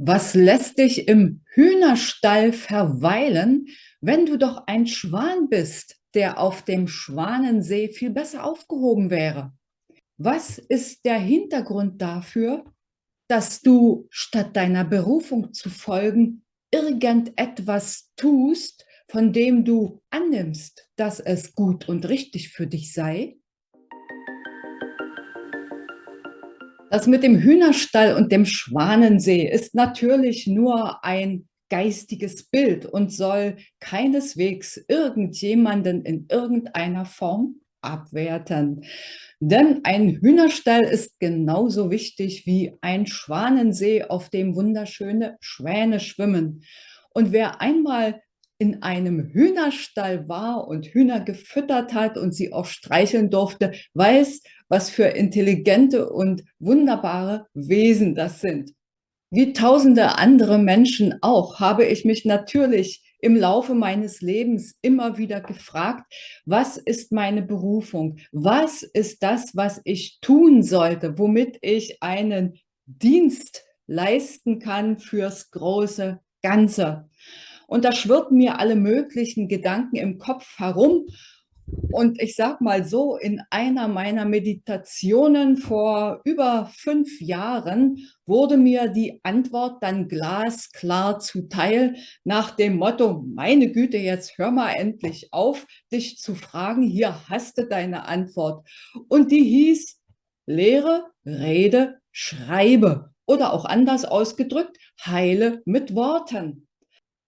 Was lässt dich im Hühnerstall verweilen, wenn du doch ein Schwan bist, der auf dem Schwanensee viel besser aufgehoben wäre? Was ist der Hintergrund dafür, dass du statt deiner Berufung zu folgen, irgendetwas tust, von dem du annimmst, dass es gut und richtig für dich sei? Das mit dem Hühnerstall und dem Schwanensee ist natürlich nur ein geistiges Bild und soll keineswegs irgendjemanden in irgendeiner Form abwerten. Denn ein Hühnerstall ist genauso wichtig wie ein Schwanensee, auf dem wunderschöne Schwäne schwimmen. Und wer einmal in einem Hühnerstall war und Hühner gefüttert hat und sie auch streicheln durfte, weiß, was für intelligente und wunderbare Wesen das sind. Wie tausende andere Menschen auch, habe ich mich natürlich im Laufe meines Lebens immer wieder gefragt, was ist meine Berufung? Was ist das, was ich tun sollte, womit ich einen Dienst leisten kann fürs große Ganze? Und da schwirrten mir alle möglichen Gedanken im Kopf herum. Und ich sag mal so, in einer meiner Meditationen vor über 5 Jahren wurde mir die Antwort dann glasklar zuteil nach dem Motto, meine Güte, jetzt hör mal endlich auf, dich zu fragen, hier hast du deine Antwort. Und die hieß, lehre, rede, schreibe oder auch anders ausgedrückt, heile mit Worten.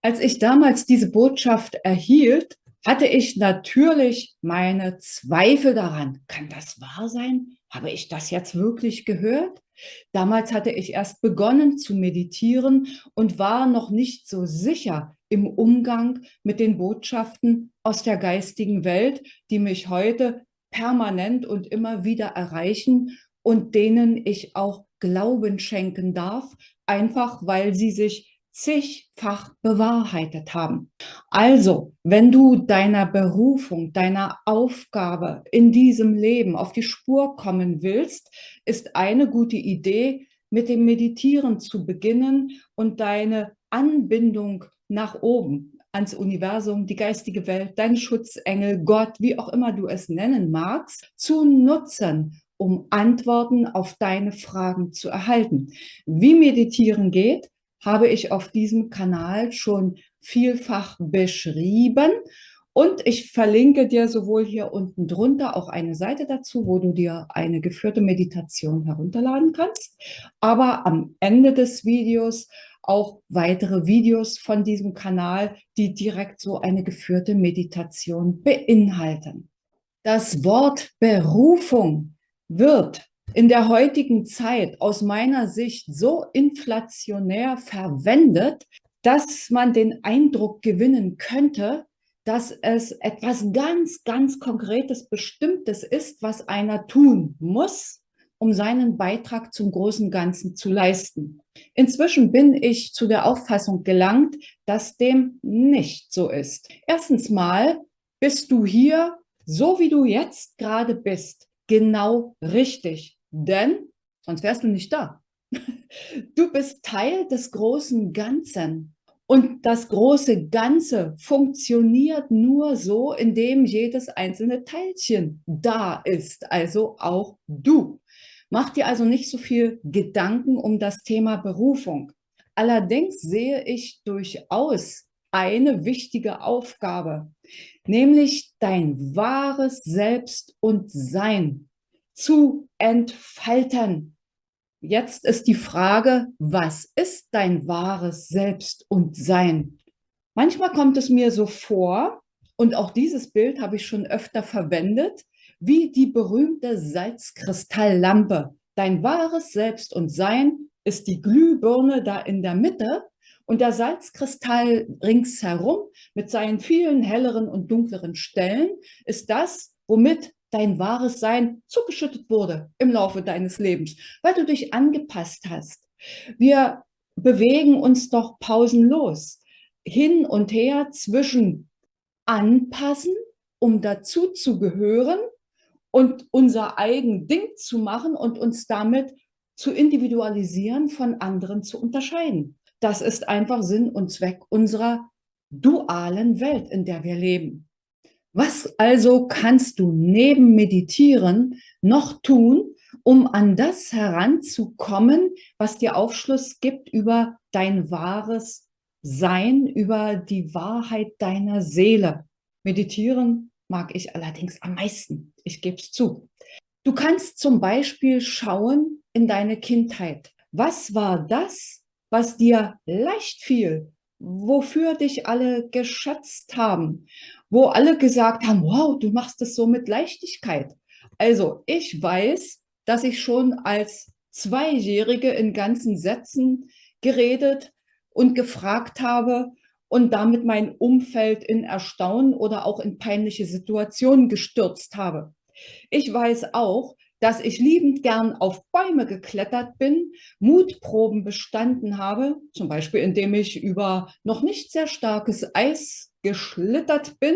Als ich damals diese Botschaft erhielt, hatte ich natürlich meine Zweifel daran. Kann das wahr sein? Habe ich das jetzt wirklich gehört? Damals hatte ich erst begonnen zu meditieren und war noch nicht so sicher im Umgang mit den Botschaften aus der geistigen Welt, die mich heute permanent und immer wieder erreichen und denen ich auch Glauben schenken darf, einfach weil sie sich zigfach bewahrheitet haben. Also, wenn du deiner Berufung, deiner Aufgabe in diesem Leben auf die Spur kommen willst, ist eine gute Idee, mit dem Meditieren zu beginnen und deine Anbindung nach oben ans Universum, die geistige Welt, deinen Schutzengel, Gott, wie auch immer du es nennen magst, zu nutzen, um Antworten auf deine Fragen zu erhalten. Wie Meditieren geht, habe ich auf diesem Kanal schon vielfach beschrieben. Und ich verlinke dir sowohl hier unten drunter auch eine Seite dazu, wo du dir eine geführte Meditation herunterladen kannst, aber am Ende des Videos auch weitere Videos von diesem Kanal, die direkt so eine geführte Meditation beinhalten. Das Wort Berufung wird in der heutigen Zeit aus meiner Sicht so inflationär verwendet, dass man den Eindruck gewinnen könnte, dass es etwas ganz, ganz Konkretes, Bestimmtes ist, was einer tun muss, um seinen Beitrag zum großen Ganzen zu leisten. Inzwischen bin ich zu der Auffassung gelangt, dass dem nicht so ist. Erstens mal bist du hier, so wie du jetzt gerade bist, genau richtig. Denn sonst wärst du nicht da. Du bist Teil des großen Ganzen. Und das große Ganze funktioniert nur so, indem jedes einzelne Teilchen da ist, also auch du. Mach dir also nicht so viel Gedanken um das Thema Berufung. Allerdings sehe ich durchaus eine wichtige Aufgabe, nämlich dein wahres Selbst und Sein zu entfalten. Jetzt ist die Frage, was ist dein wahres Selbst und Sein? Manchmal kommt es mir so vor, und auch dieses Bild habe ich schon öfter verwendet, wie die berühmte Salzkristalllampe. Dein wahres Selbst und Sein ist die Glühbirne da in der Mitte und der Salzkristall ringsherum mit seinen vielen helleren und dunkleren Stellen ist das, womit dein wahres Sein zugeschüttet wurde im Laufe deines Lebens, weil du dich angepasst hast. Wir bewegen uns doch pausenlos hin und her zwischen anpassen, um dazu zu gehören und unser eigen Ding zu machen und uns damit zu individualisieren, von anderen zu unterscheiden. Das ist einfach Sinn und Zweck unserer dualen Welt, in der wir leben. Was also kannst du neben Meditieren noch tun, um an das heranzukommen, was dir Aufschluss gibt über dein wahres Sein, über die Wahrheit deiner Seele? Meditieren mag ich allerdings am meisten, ich gebe es zu. Du kannst zum Beispiel schauen in deine Kindheit. Was war das, was dir leicht fiel, wofür dich alle geschätzt haben, wo alle gesagt haben, wow, du machst es so mit Leichtigkeit. Also ich weiß, dass ich schon als Zweijährige in ganzen Sätzen geredet und gefragt habe und damit mein Umfeld in Erstaunen oder auch in peinliche Situationen gestürzt habe. Ich weiß auch, dass ich liebend gern auf Bäume geklettert bin, Mutproben bestanden habe, zum Beispiel indem ich über noch nicht sehr starkes Eis geschlittert bin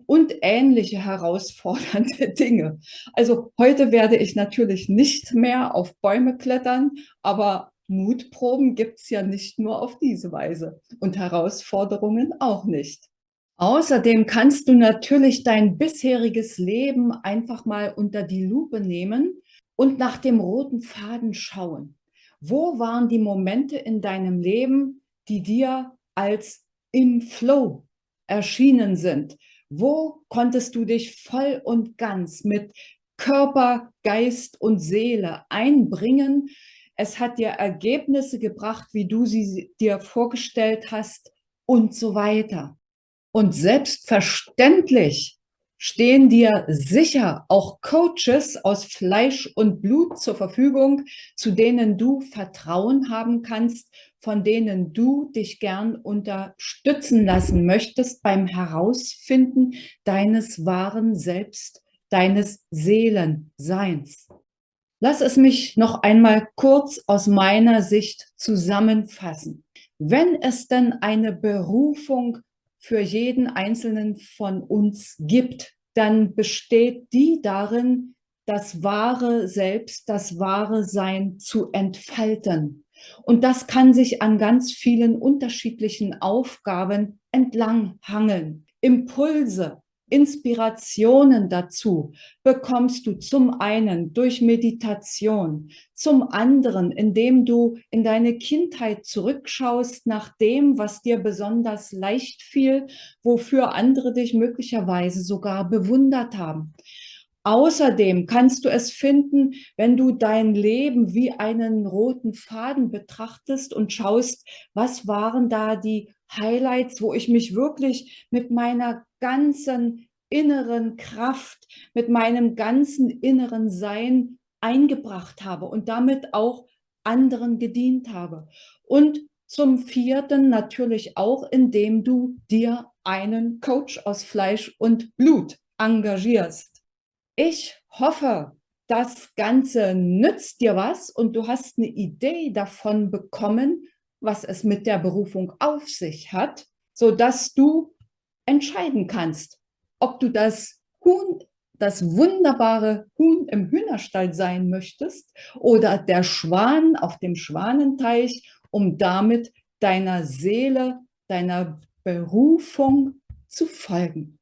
und ähnliche herausfordernde Dinge. Also heute werde ich natürlich nicht mehr auf Bäume klettern, aber Mutproben gibt es ja nicht nur auf diese Weise und Herausforderungen auch nicht. Außerdem kannst du natürlich dein bisheriges Leben einfach mal unter die Lupe nehmen und nach dem roten Faden schauen. Wo waren die Momente in deinem Leben, die dir als im Flow erschienen sind? Wo konntest du dich voll und ganz mit Körper, Geist und Seele einbringen? Es hat dir Ergebnisse gebracht, wie du sie dir vorgestellt hast und so weiter. Und selbstverständlich stehen dir sicher auch Coaches aus Fleisch und Blut zur Verfügung, zu denen du Vertrauen haben kannst, von denen du dich gern unterstützen lassen möchtest beim Herausfinden deines wahren Selbst, deines Seelenseins. Lass es mich noch einmal kurz aus meiner Sicht zusammenfassen. Wenn es denn eine Berufung für jeden Einzelnen von uns gibt, dann besteht die darin, das wahre Selbst, das wahre Sein zu entfalten. Und das kann sich an ganz vielen unterschiedlichen Aufgaben entlanghangeln. Impulse, Inspirationen dazu bekommst du zum einen durch Meditation, zum anderen, indem du in deine Kindheit zurückschaust nach dem, was dir besonders leicht fiel, wofür andere dich möglicherweise sogar bewundert haben. Außerdem kannst du es finden, wenn du dein Leben wie einen roten Faden betrachtest und schaust, was waren da die Highlights, wo ich mich wirklich mit meiner ganzen inneren Kraft, mit meinem ganzen inneren Sein eingebracht habe und damit auch anderen gedient habe. Und zum Vierten natürlich auch, indem du dir einen Coach aus Fleisch und Blut engagierst. Ich hoffe, das Ganze nützt dir was und du hast eine Idee davon bekommen, was es mit der Berufung auf sich hat, sodass du entscheiden kannst, ob du das Huhn, das wunderbare Huhn im Hühnerstall sein möchtest oder der Schwan auf dem Schwanenteich, um damit deiner Seele, deiner Berufung zu folgen.